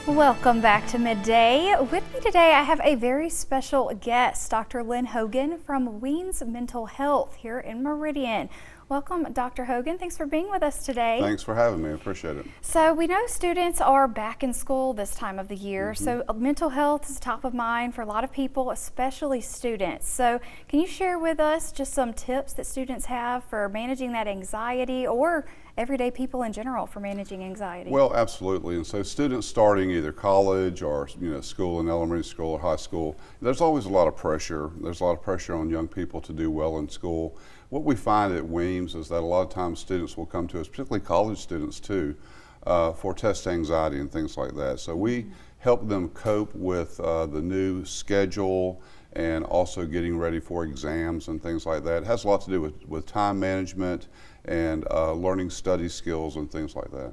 Welcome back to Midday. With me today, I have a very special guest, Dr. Lin Hogan from Weens Mental Health here in Meridian. Welcome, Dr. Hogan. Thanks for being with us today. Thanks for having me. I appreciate it. So we know students are back in school this time of the year, so mental health is top of mind for a lot of people, especially students. So can you share with us just some tips that students have for managing that anxiety, or everyday people in general for managing anxiety? Well, absolutely. And so students starting either college or school in elementary school or high school, there's always a lot of pressure. There's a lot of pressure on young people to do well in school. What we find at Weems is that a lot of times students will come to us, particularly college students too, for test anxiety and things like that. So we help them cope with the new schedule and also getting ready for exams and things like that. It has a lot to do with time management and learning study skills and things like that.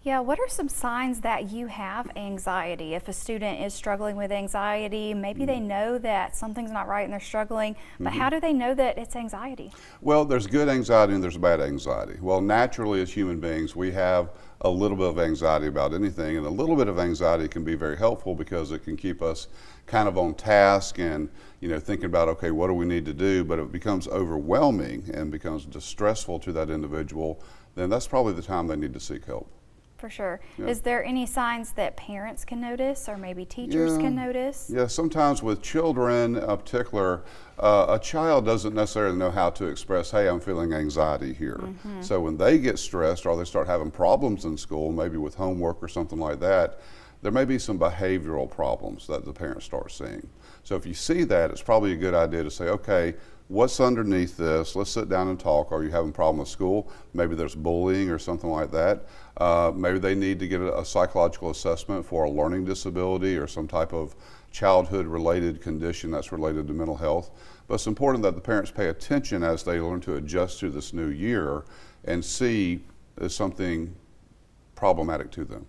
Yeah, what are some signs that you have anxiety? If a student is struggling with anxiety, maybe they know that something's not right and they're struggling, but how do they know that it's anxiety? Well, there's good anxiety and there's bad anxiety. Well, naturally as human beings, we have a little bit of anxiety about anything, and a little bit of anxiety can be very helpful because it can keep us kind of on task and thinking about, okay, what do we need to do? But if it becomes overwhelming and becomes distressful to that individual, then that's probably the time they need to seek help. For sure. Yeah. Is there any signs that parents can notice, or maybe teachers can notice? Yeah, sometimes with children in particular, a child doesn't necessarily know how to express, hey, I'm feeling anxiety here. So when they get stressed or they start having problems in school, maybe with homework or something like that, there may be some behavioral problems that the parents start seeing. So if you see that, it's probably a good idea to say, okay, what's underneath this? Let's sit down and talk. Are you having a problem with school? Maybe there's bullying or something like that. Maybe they need to get a psychological assessment for a learning disability or some type of childhood-related condition that's related to mental health. But it's important that the parents pay attention as they learn to adjust to this new year and see is something problematic to them.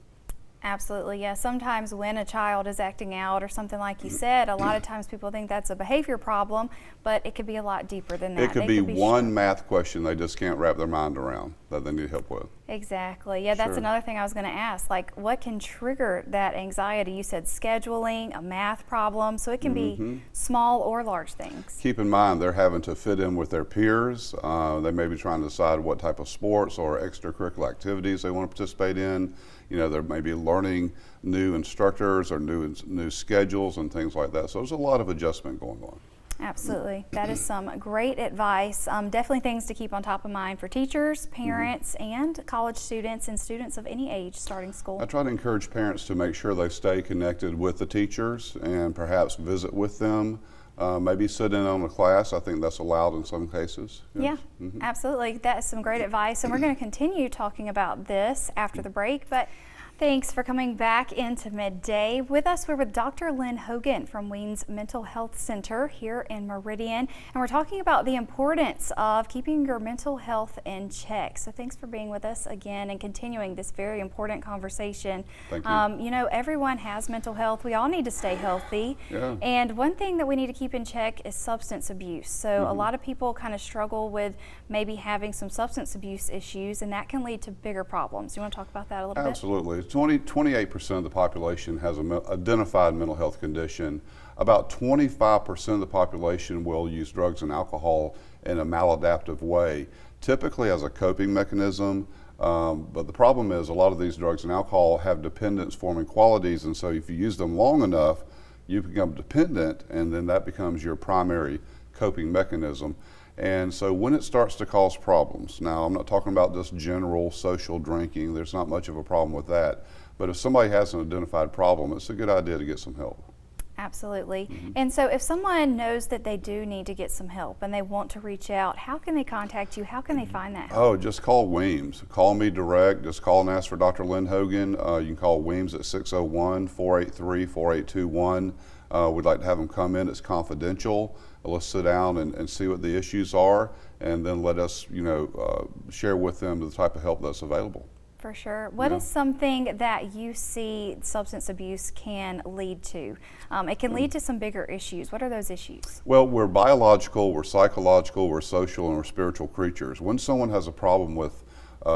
Absolutely, yeah. Sometimes when a child is acting out or something like you said, a lot of times people think that's a behavior problem, but it could be a lot deeper than that. It could be one math question they just can't wrap their mind around that they need help with. Exactly. Yeah, that's another thing I was going to ask. Like, what can trigger that anxiety? You said scheduling, a math problem, so it can be small or large things. Keep in mind they're having to fit in with their peers. They may be trying to decide what type of sports or extracurricular activities they want to participate in. There may be learning new instructors or new schedules and things like that. So there's a lot of adjustment going on. Absolutely. That is some great advice. Definitely things to keep on top of mind for teachers, parents, and college students and students of any age starting school. I try to encourage parents to make sure they stay connected with the teachers and perhaps visit with them. Maybe sit in on a class. I think that's allowed in some cases. Yes. Yeah, absolutely. That is some great advice, and we're going to continue talking about this after the break. But thanks for coming back into Midday. With us, we're with Dr. Lin Hogan from Weens Mental Health Center here in Meridian, and we're talking about the importance of keeping your mental health in check. So thanks for being with us again and continuing this very important conversation. Thank you. Everyone has mental health. We all need to stay healthy. Yeah. And one thing that we need to keep in check is substance abuse. So a lot of people kind of struggle with maybe having some substance abuse issues, and that can lead to bigger problems. You want to talk about that a little bit? Absolutely. 28% of the population has an identified mental health condition. About 25% of the population will use drugs and alcohol in a maladaptive way, typically as a coping mechanism. But the problem is a lot of these drugs and alcohol have dependence-forming qualities, and so if you use them long enough, you become dependent, and then that becomes your primary coping mechanism. And so when it starts to cause problems, now I'm not talking about just general social drinking, there's not much of a problem with that, but if somebody has an identified problem, it's a good idea to get some help. Absolutely. And so if someone knows that they do need to get some help and they want to reach out, how can they contact you? How can they find that help? Oh, just call Weems. Call me direct. Just call and ask for Dr. Lin Hogan. You can call Weems at 601-483-4821. We'd like to have them come in. It's confidential. Let's sit down and see what the issues are, and then let us, share with them the type of help that's available. For sure. What is something that you see substance abuse can lead to? It can lead to some bigger issues. What are those issues? Well, we're biological, we're psychological, we're social, and we're spiritual creatures. When someone has a problem with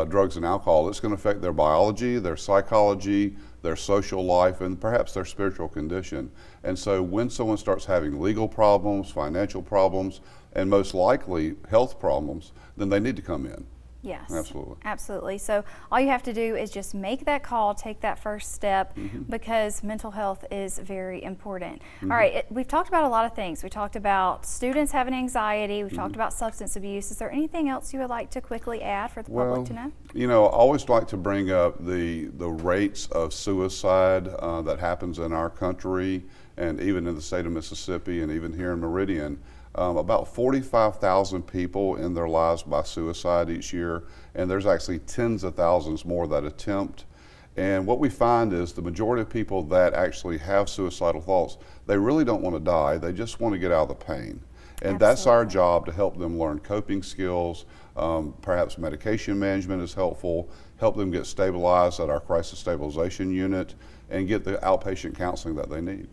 drugs and alcohol, it's going to affect their biology, their psychology, their social life, and perhaps their spiritual condition. And so when someone starts having legal problems, financial problems, and most likely health problems, then they need to come in. Yes, Absolutely. Absolutely. So all you have to do is just make that call, take that first step, because mental health is very important. All right, we've talked about a lot of things. We talked about students having anxiety. We've talked about substance abuse. Is there anything else you would like to quickly add for the public to know? You know, I always like to bring up the rates of suicide that happens in our country, and even in the state of Mississippi, and even here in Meridian. About 45,000 people end their lives by suicide each year, and there's actually tens of thousands more that attempt. And what we find is the majority of people that actually have suicidal thoughts, they really don't want to die, they just want to get out of the pain. And that's our job, to help them learn coping skills. Perhaps medication management is helpful, help them get stabilized at our crisis stabilization unit, and get the outpatient counseling that they need.